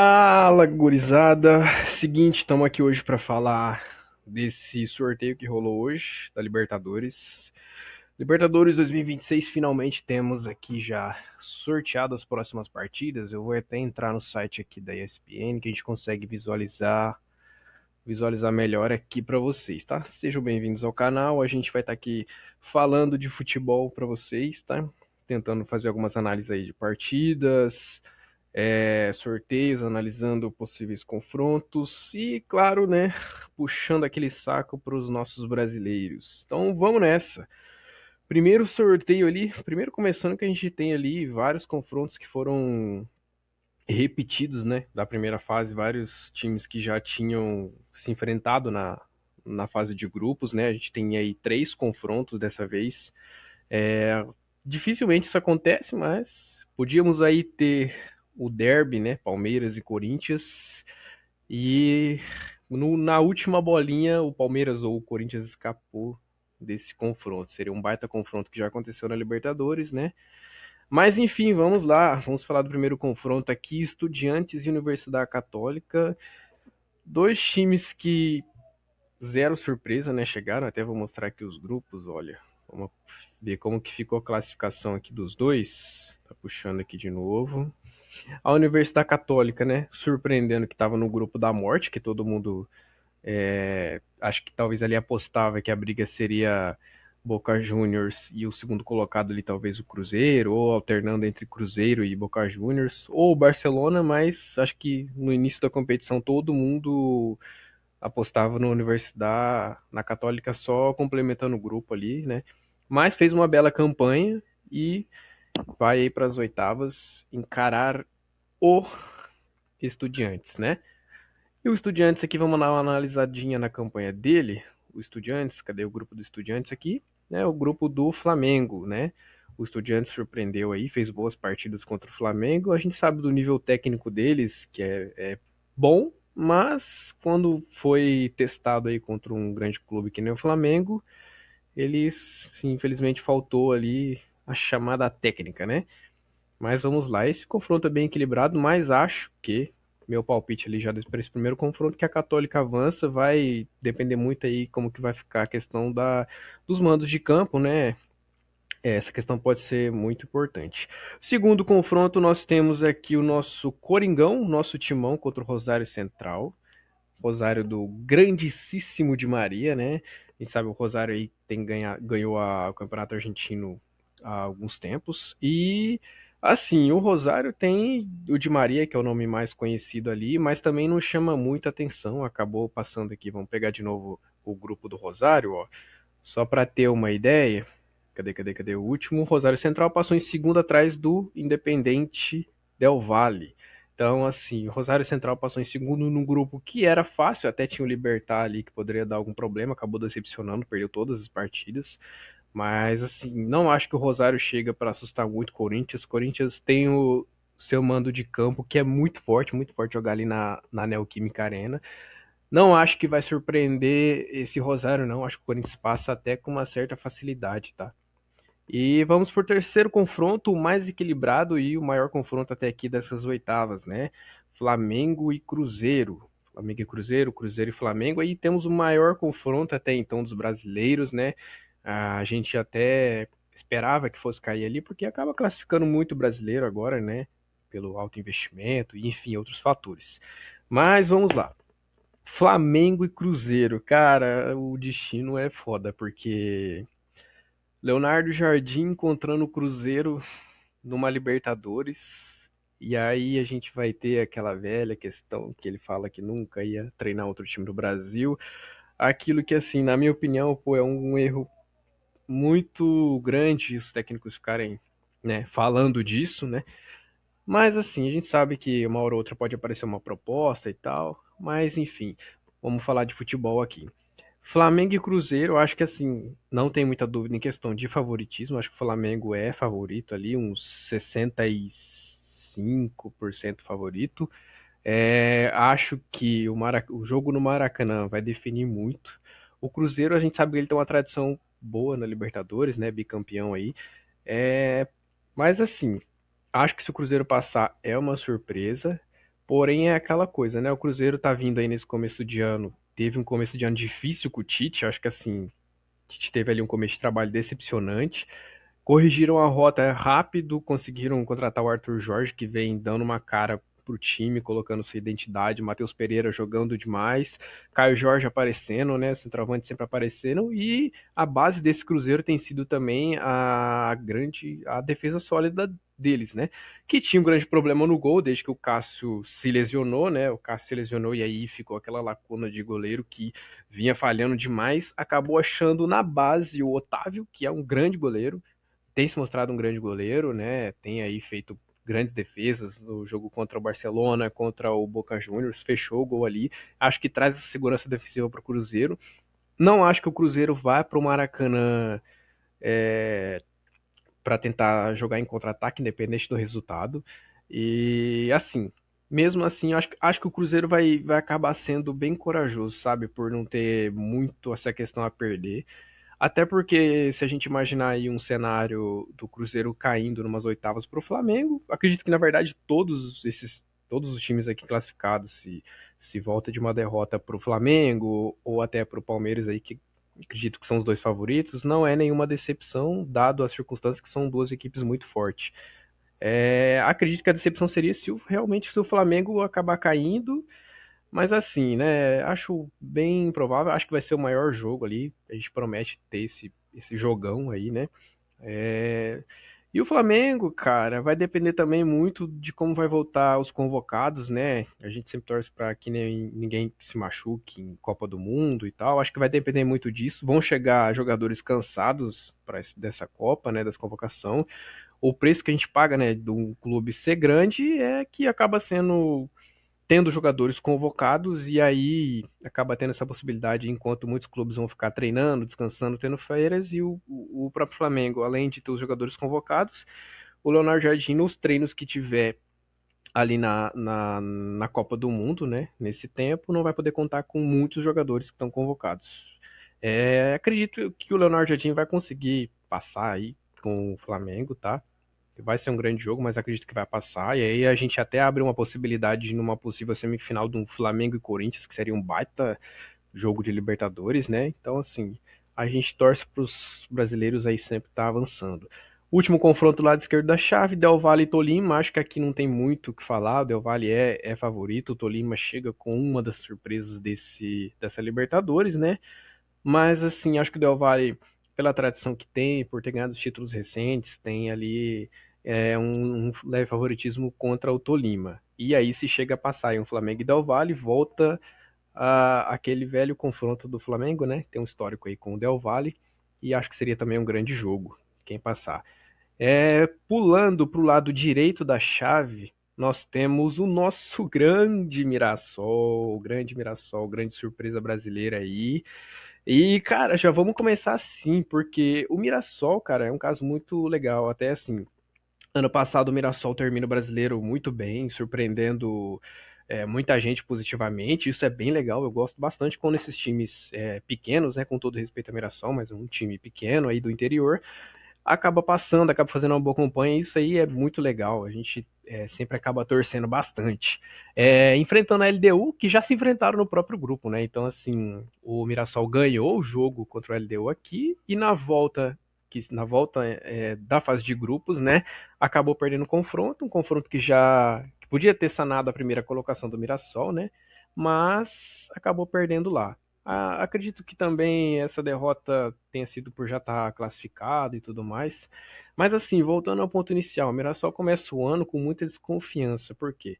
Fala, gurizada. Seguinte, estamos aqui hoje para falar desse sorteio que rolou hoje da Libertadores. Libertadores 2026, finalmente temos aqui já sorteado as próximas partidas. Eu vou até entrar no site aqui da ESPN que a gente consegue visualizar melhor aqui para vocês, tá? Sejam bem-vindos ao canal. A gente vai estar aqui falando de futebol para vocês, tá? Tentando fazer algumas análises aí de partidas, sorteios, analisando possíveis confrontos e, claro, né, puxando aquele saco para os nossos brasileiros. Então vamos nessa. Primeiro sorteio ali, primeiro começando que a gente tem ali vários confrontos que foram repetidos, né, da primeira fase, vários times que já tinham se enfrentado na fase de grupos, né, a gente tem aí três confrontos dessa vez. É, Dificilmente isso acontece, mas podíamos aí ter o derby, né, Palmeiras e Corinthians, e na última bolinha o Palmeiras ou o Corinthians escapou desse confronto. Seria um baita confronto que já aconteceu na Libertadores, né? Mas enfim, vamos lá. Vamos falar do primeiro confronto aqui: Estudiantes e Universidade Católica. Dois times que zero surpresa, né? Chegaram. Até vou mostrar aqui os grupos. Olha, vamos ver como que ficou a classificação aqui dos dois. Tá puxando aqui de novo. A Universidade Católica, né? Surpreendendo que estava no grupo da morte, que todo mundo acho que talvez ali apostava que a briga seria Boca Juniors e o segundo colocado ali talvez o Cruzeiro, ou alternando entre Cruzeiro e Boca Juniors, ou o Barcelona, mas acho que no início da competição todo mundo apostava na Universidade, na Católica só complementando o grupo ali, né? Mas fez uma bela campanha e vai aí para as oitavas encarar o Estudiantes, né? E o Estudiantes aqui, vamos dar uma analisadinha na campanha dele. O Estudiantes, cadê o grupo do Estudiantes aqui? É o grupo do Flamengo, né? O Estudiantes surpreendeu aí, fez boas partidas contra o Flamengo. A gente sabe do nível técnico deles, que é bom, mas quando foi testado aí contra um grande clube que nem o Flamengo, eles, sim, infelizmente faltou ali a chamada técnica, né? Mas vamos lá, esse confronto é bem equilibrado, mas acho que meu palpite ali já para esse primeiro confronto que a Católica avança, vai depender muito aí como que vai ficar a questão dos mandos de campo, né? Essa questão pode ser muito importante. Segundo confronto, nós temos aqui o nosso Coringão, nosso timão contra o Rosário Central. Rosário do grandíssimo de Maria, né? A gente sabe o Rosário aí ganhou o Campeonato Argentino há alguns tempos. E assim, o Rosário tem o de Maria, que é o nome mais conhecido ali, mas também não chama muita atenção. Acabou passando aqui, vamos pegar de novo o grupo do Rosário, ó. Só para ter uma ideia. Cadê o último? O Rosário Central passou em segundo atrás do Independente Del Valle. Então, assim, o Rosário Central passou em segundo num grupo que era fácil, até tinha o Libertar ali que poderia dar algum problema, acabou decepcionando, perdeu todas as partidas. Mas, assim, não acho que o Rosário chega para assustar muito o Corinthians. O Corinthians tem o seu mando de campo que é muito forte jogar ali na Neoquímica Arena. Não acho que vai surpreender esse Rosário, não. Acho que o Corinthians passa até com uma certa facilidade, tá? E vamos por terceiro confronto, o mais equilibrado e o maior confronto até aqui dessas oitavas, né? Flamengo e Cruzeiro. Flamengo e Cruzeiro, Cruzeiro e Flamengo. Aí temos o maior confronto até então dos brasileiros, né? A gente até esperava que fosse cair ali, porque acaba classificando muito brasileiro agora, né? Pelo alto investimento e, enfim, outros fatores. Mas vamos lá. Flamengo e Cruzeiro. Cara, o destino é foda, porque Leonardo Jardim encontrando o Cruzeiro numa Libertadores. E aí a gente vai ter aquela velha questão que ele fala que nunca ia treinar outro time do Brasil. Aquilo que, assim, na minha opinião, pô, é um erro muito grande os técnicos ficarem, né, falando disso, né? Mas assim, a gente sabe que uma hora ou outra pode aparecer uma proposta e tal. Mas enfim, vamos falar de futebol aqui. Flamengo e Cruzeiro, eu acho que assim, não tem muita dúvida em questão de favoritismo. Acho que o Flamengo é favorito ali, uns 65% favorito. Acho que o jogo no Maracanã vai definir muito. O Cruzeiro, a gente sabe que ele tem uma tradição boa na Libertadores, né? Bicampeão aí. É, mas assim, acho que se o Cruzeiro passar é uma surpresa. Porém, é aquela coisa, né? O Cruzeiro tá vindo aí nesse começo de ano. Teve um começo de ano difícil com o Tite. Acho que assim, o Tite teve ali um começo de trabalho decepcionante. Corrigiram a rota rápido, conseguiram contratar o Arthur Jorge, que vem dando uma cara pro time, colocando sua identidade. Matheus Pereira jogando demais. Caio Jorge aparecendo, né? Centroavante sempre aparecendo. E a base desse Cruzeiro tem sido também a defesa sólida deles, né? Que tinha um grande problema no gol, desde que o Cássio se lesionou, né? O Cássio se lesionou e aí ficou aquela lacuna de goleiro que vinha falhando demais. Acabou achando na base o Otávio, que é um grande goleiro, tem se mostrado um grande goleiro, né? Tem aí feito grandes defesas no jogo contra o Barcelona, contra o Boca Juniors, fechou o gol ali. Acho que traz essa segurança defensiva para o Cruzeiro. Não acho que o Cruzeiro vá para o Maracanã para tentar jogar em contra-ataque, independente do resultado. E assim, mesmo assim, acho que o Cruzeiro vai acabar sendo bem corajoso, sabe? Por não ter muito essa questão a perder. Até porque, se a gente imaginar aí um cenário do Cruzeiro caindo numas oitavas para o Flamengo, acredito que, na verdade, todos os times aqui classificados, se volta de uma derrota para o Flamengo ou até para o Palmeiras aí, que acredito que são os dois favoritos, não é nenhuma decepção, dado as circunstâncias que são duas equipes muito fortes. Acredito que a decepção seria realmente se o Flamengo acabar caindo, mas assim, né? Acho bem improvável. Acho que vai ser o maior jogo ali. A gente promete ter esse jogão aí, né? É, E o Flamengo, cara, vai depender também muito de como vai voltar os convocados, né? A gente sempre torce para que ninguém se machuque em Copa do Mundo e tal. Acho que vai depender muito disso. Vão chegar jogadores cansados para dessa Copa, né? Dessa convocação. O preço que a gente paga, né, de um clube ser grande é que acaba sendo tendo jogadores convocados e aí acaba tendo essa possibilidade, enquanto muitos clubes vão ficar treinando, descansando, tendo férias, e o próprio Flamengo, além de ter os jogadores convocados, o Leonardo Jardim, nos treinos que tiver ali na Copa do Mundo, né, nesse tempo, não vai poder contar com muitos jogadores que estão convocados. Acredito que o Leonardo Jardim vai conseguir passar aí com o Flamengo, tá? Vai ser um grande jogo, mas acredito que vai passar. E aí a gente até abre uma possibilidade de numa possível semifinal de um Flamengo e Corinthians, que seria um baita jogo de Libertadores, né? Então, assim, a gente torce para os brasileiros aí sempre estar avançando. Último confronto lá de esquerdo da chave, Del Valle e Tolima. Acho que aqui não tem muito o que falar. O Del Valle é favorito. O Tolima chega com uma das surpresas dessa Libertadores, né? Mas, assim, acho que o Del Valle, pela tradição que tem, por ter ganhado os títulos recentes, tem ali um leve favoritismo contra o Tolima. E aí, se chega a passar em um Flamengo e Del Valle, volta aquele velho confronto do Flamengo, né? Tem um histórico aí com o Del Valle, e acho que seria também um grande jogo, quem passar. Pulando para o lado direito da chave, nós temos o nosso grande Mirassol, grande surpresa brasileira aí. E, cara, já vamos começar assim, porque o Mirassol, cara, é um caso muito legal. Até assim, ano passado o Mirassol termina o brasileiro muito bem, surpreendendo muita gente positivamente. Isso é bem legal. Eu gosto bastante quando esses times pequenos, né, com todo respeito ao Mirassol, mas um time pequeno aí do interior, acaba passando, acaba fazendo uma boa campanha, e isso aí é muito legal. A gente sempre acaba torcendo bastante. Enfrentando a LDU, que já se enfrentaram no próprio grupo, né? Então, assim, o Mirassol ganhou o jogo contra o LDU aqui, e na volta da fase de grupos, né? Acabou perdendo o confronto, um confronto que podia ter sanado a primeira colocação do Mirassol, né? Mas acabou perdendo lá. Acredito que também essa derrota tenha sido por já estar classificado e tudo mais. Mas assim, voltando ao ponto inicial, o Mirassol começa o ano com muita desconfiança. Por quê?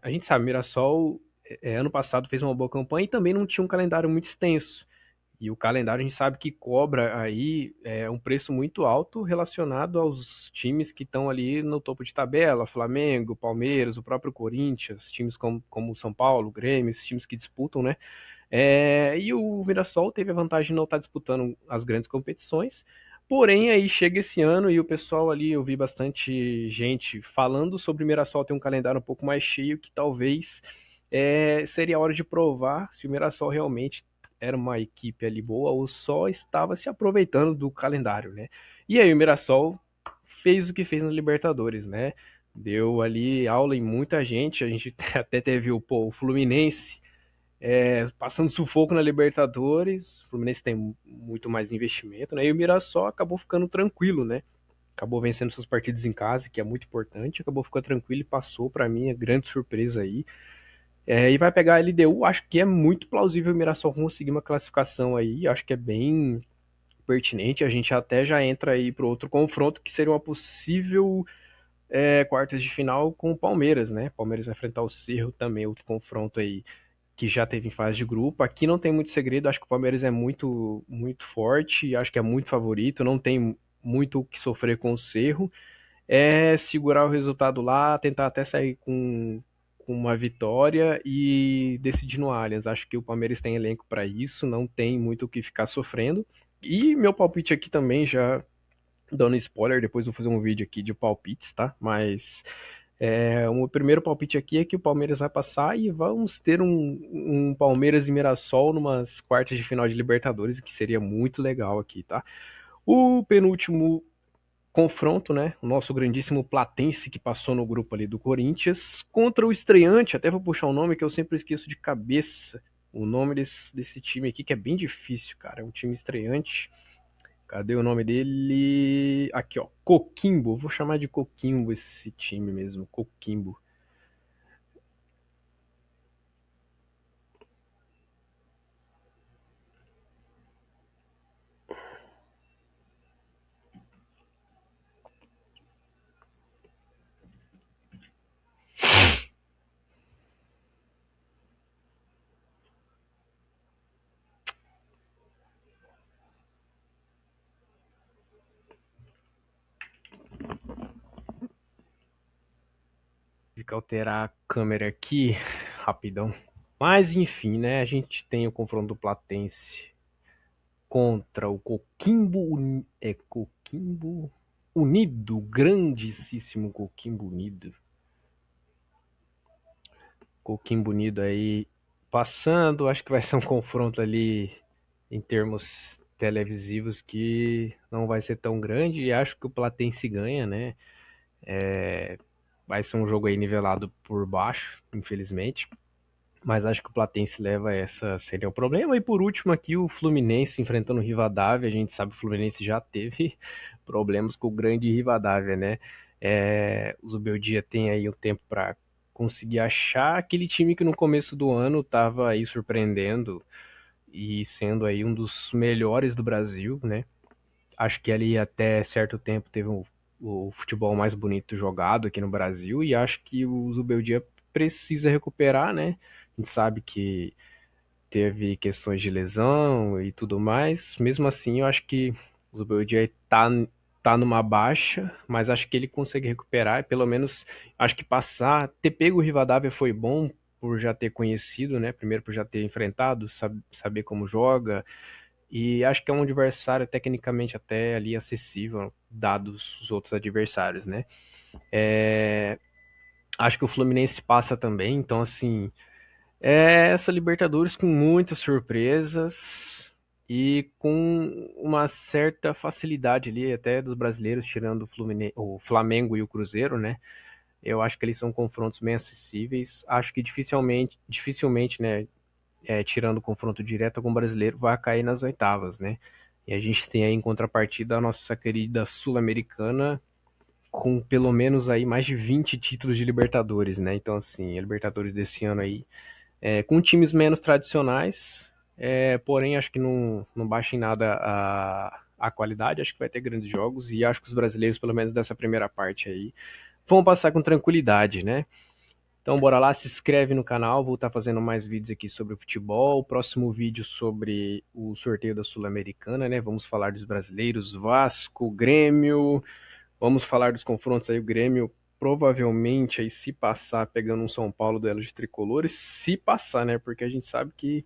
A gente sabe, o Mirassol ano passado fez uma boa campanha e também não tinha um calendário muito extenso. E o calendário a gente sabe que cobra aí um preço muito alto relacionado aos times que estão ali no topo de tabela, Flamengo, Palmeiras, o próprio Corinthians, times como São Paulo, Grêmio, esses times que disputam, né? E o Mirassol teve a vantagem de não estar disputando as grandes competições. Porém, aí chega esse ano e o pessoal ali, eu vi bastante gente falando sobre o Mirassol ter um calendário um pouco mais cheio, que talvez seria a hora de provar se o Mirassol realmente era uma equipe ali boa ou só estava se aproveitando do calendário, né? E aí o Mirassol fez o que fez na Libertadores, né? Deu ali aula em muita gente. A gente até teve o Fluminense passando sufoco na Libertadores. O Fluminense tem muito mais investimento, né? E o Mirassol acabou ficando tranquilo, né? Acabou vencendo suas partidas em casa, que é muito importante. Acabou ficando tranquilo e passou para mim, é grande surpresa aí. E vai pegar a LDU, acho que é muito plausível o Mirassol conseguir uma classificação aí, acho que é bem pertinente. A gente até já entra aí para outro confronto, que seria uma possível quartas de final com o Palmeiras, né? Palmeiras vai enfrentar o Cerro também, outro confronto aí que já teve em fase de grupo. Aqui não tem muito segredo, acho que o Palmeiras é muito, muito forte, acho que é muito favorito, não tem muito o que sofrer com o Cerro. É segurar o resultado lá, tentar até sair com uma vitória e decidir no Allianz. Acho que o Palmeiras tem elenco para isso, não tem muito o que ficar sofrendo. E meu palpite aqui também, já dando spoiler, depois vou fazer um vídeo aqui de palpites, tá? Mas o meu primeiro palpite aqui é que o Palmeiras vai passar e vamos ter um Palmeiras e Mirassol numas quartas de final de Libertadores, que seria muito legal aqui, tá? O penúltimo confronto, né? O nosso grandíssimo Platense que passou no grupo ali do Corinthians contra o estreante, até vou puxar um nome que eu sempre esqueço de cabeça. O nome desse time aqui que é bem difícil, cara. É um time estreante. Cadê o nome dele? Aqui, ó. Coquimbo. Vou chamar de Coquimbo esse time mesmo. Coquimbo. Fica alterar a câmera aqui rapidão. Mas enfim, né? A gente tem o confronto do Platense contra o Coquimbo Unido, grandíssimo Coquimbo Unido. Coquimbo Unido aí passando, acho que vai ser um confronto ali em termos televisivos que não vai ser tão grande e acho que o Platense ganha, né? Vai ser um jogo aí nivelado por baixo, infelizmente. Mas acho que o Platense leva essa seria o problema. E por último aqui o Fluminense enfrentando o Rivadavia. A gente sabe que o Fluminense já teve problemas com o grande Rivadavia, né? O Zubeldia tem aí o tempo para conseguir achar aquele time que no começo do ano estava aí surpreendendo e sendo aí um dos melhores do Brasil, né? Acho que ali até certo tempo teve o futebol mais bonito jogado aqui no Brasil e acho que o Zubeldia precisa recuperar, né? A gente sabe que teve questões de lesão e tudo mais. Mesmo assim, eu acho que o Zubeldia tá numa baixa, mas acho que ele consegue recuperar, e pelo menos acho que passar, ter pego o Rivadavia foi bom por já ter conhecido, né? Primeiro por já ter enfrentado, saber como joga, e acho que é um adversário tecnicamente até ali acessível, dados os outros adversários, né? Acho que o Fluminense passa também, então assim, essa Libertadores com muitas surpresas e com uma certa facilidade ali até dos brasileiros, tirando o Flamengo e o Cruzeiro, né? Eu acho que eles são confrontos bem acessíveis. Acho que dificilmente, né, tirando o confronto direto, algum brasileiro vai cair nas oitavas, né? E a gente tem aí em contrapartida a nossa querida Sul-Americana com pelo menos aí mais de 20 títulos de Libertadores, né? Então, assim, a Libertadores desse ano aí com times menos tradicionais, porém acho que não baixa em nada a qualidade, acho que vai ter grandes jogos e acho que os brasileiros, pelo menos dessa primeira parte aí, vão passar com tranquilidade, né? Então bora lá, se inscreve no canal, vou estar fazendo mais vídeos aqui sobre o futebol, próximo vídeo sobre o sorteio da Sul-Americana, né? Vamos falar dos brasileiros, Vasco, Grêmio, vamos falar dos confrontos aí, o Grêmio provavelmente aí se passar pegando um São Paulo duelo de tricolores, se passar, né? Porque a gente sabe que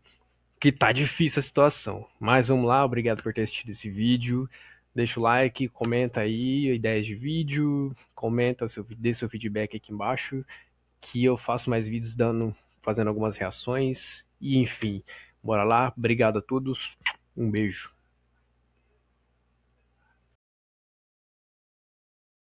tá difícil a situação. Mas vamos lá, obrigado por ter assistido esse vídeo. Deixa o like, comenta aí ideias de vídeo, comenta, dê seu feedback aqui embaixo, que eu faço mais vídeos fazendo algumas reações. E enfim, bora lá, obrigado a todos, um beijo.